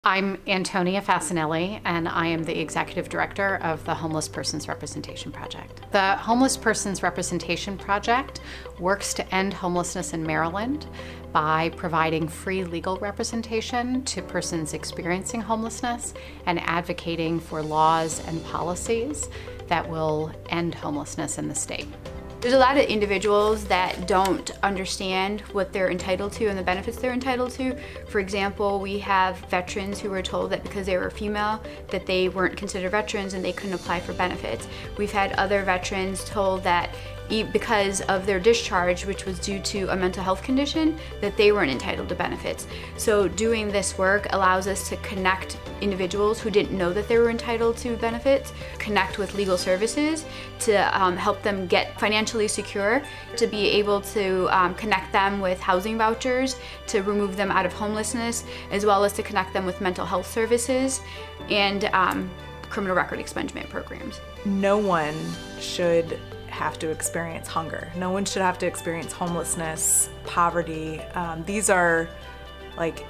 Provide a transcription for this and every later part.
I'm Antonia Fasinelli, and I am the Executive Director of the Homeless Persons Representation Project. The Homeless Persons Representation Project works to end homelessness in Maryland by providing free legal representation to persons experiencing homelessness and advocating for laws and policies that will end homelessness in the state. There's a lot of individuals that don't understand what they're entitled to and the benefits they're entitled to. For example, we have veterans who were told that because they were female that they weren't considered veterans and they couldn't apply for benefits. We've had other veterans told that because of their discharge, which was due to a mental health condition, that they weren't entitled to benefits. So doing this work allows us to connect individuals who didn't know that they were entitled to benefits, connect with legal services to help them get financially secure, to be able to connect them with housing vouchers, to remove them out of homelessness, as well as to connect them with mental health services and criminal record expungement programs. No one should have to experience hunger. No one should have to experience homelessness, poverty. These are like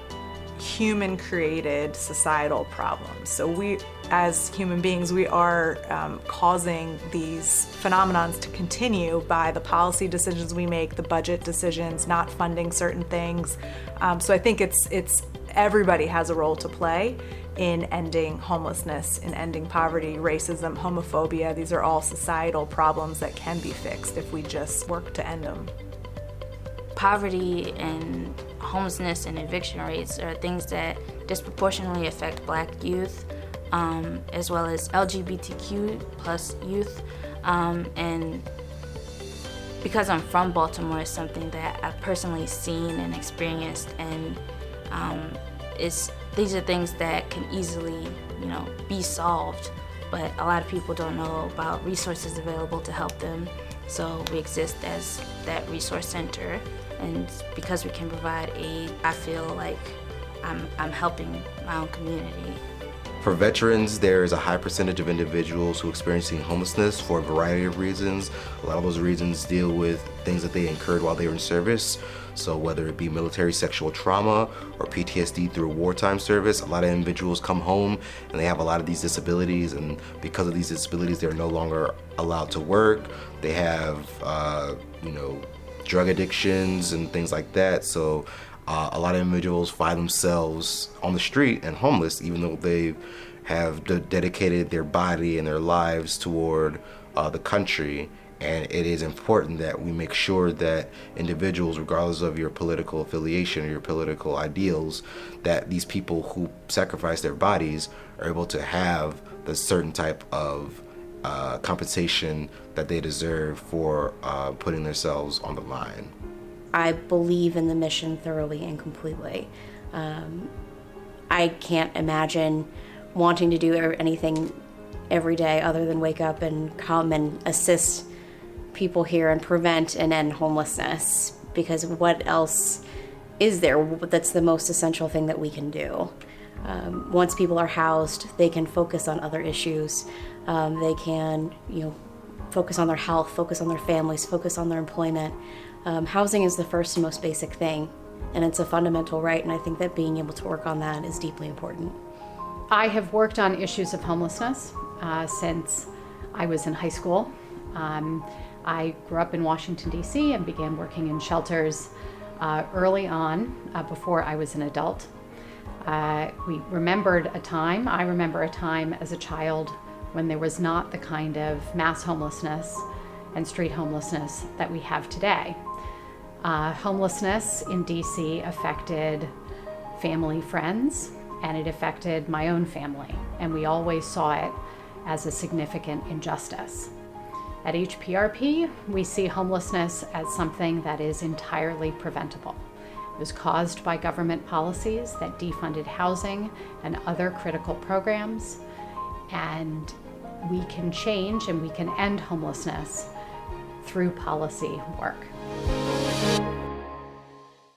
human-created societal problems. So we, as human beings, we are causing these phenomenons to continue by the policy decisions we make, the budget decisions, not funding certain things. So I think it's everybody has a role to play in ending homelessness, in ending poverty, racism, homophobia. These are all societal problems that can be fixed if we just work to end them. Poverty and homelessness and eviction rates are things that disproportionately affect Black youth, as well as LGBTQ plus youth. And because I'm from Baltimore, it's something that I've personally seen and experienced, and these are things that can easily, be solved, but a lot of people don't know about resources available to help them. So we exist as that resource center, and because we can provide aid, I feel like I'm helping my own community. For veterans, there is a high percentage of individuals who are experiencing homelessness for a variety of reasons. A lot of those reasons deal with things that they incurred while they were in service. So whether it be military sexual trauma or PTSD through wartime service, a lot of individuals come home and they have a lot of these disabilities, and because of these disabilities, they're no longer allowed to work. They have, drug addictions and things like that. So a lot of individuals find themselves on the street and homeless, even though they have dedicated their body and their lives toward the country. And it is important that we make sure that individuals, regardless of your political affiliation or your political ideals, that these people who sacrifice their bodies are able to have the certain type of compensation that they deserve for putting themselves on the line. I believe in the mission thoroughly and completely. I can't imagine wanting to do anything every day other than wake up and come and assist people here and prevent and end homelessness, because what else is there that's the most essential thing that we can do? Once people are housed, they can focus on other issues. They can, focus on their health, focus on their families, focus on their employment. Housing is the first and most basic thing, and it's a fundamental right, and I think that being able to work on that is deeply important. I have worked on issues of homelessness since I was in high school. I grew up in Washington, D.C. and began working in shelters early on, before I was an adult. I remember a time as a child when there was not the kind of mass homelessness and street homelessness that we have today. Homelessness in D.C. affected family, friends, and it affected my own family, and we always saw it as a significant injustice. At HPRP, we see homelessness as something that is entirely preventable. It was caused by government policies that defunded housing and other critical programs, and we can change and we can end homelessness through policy work.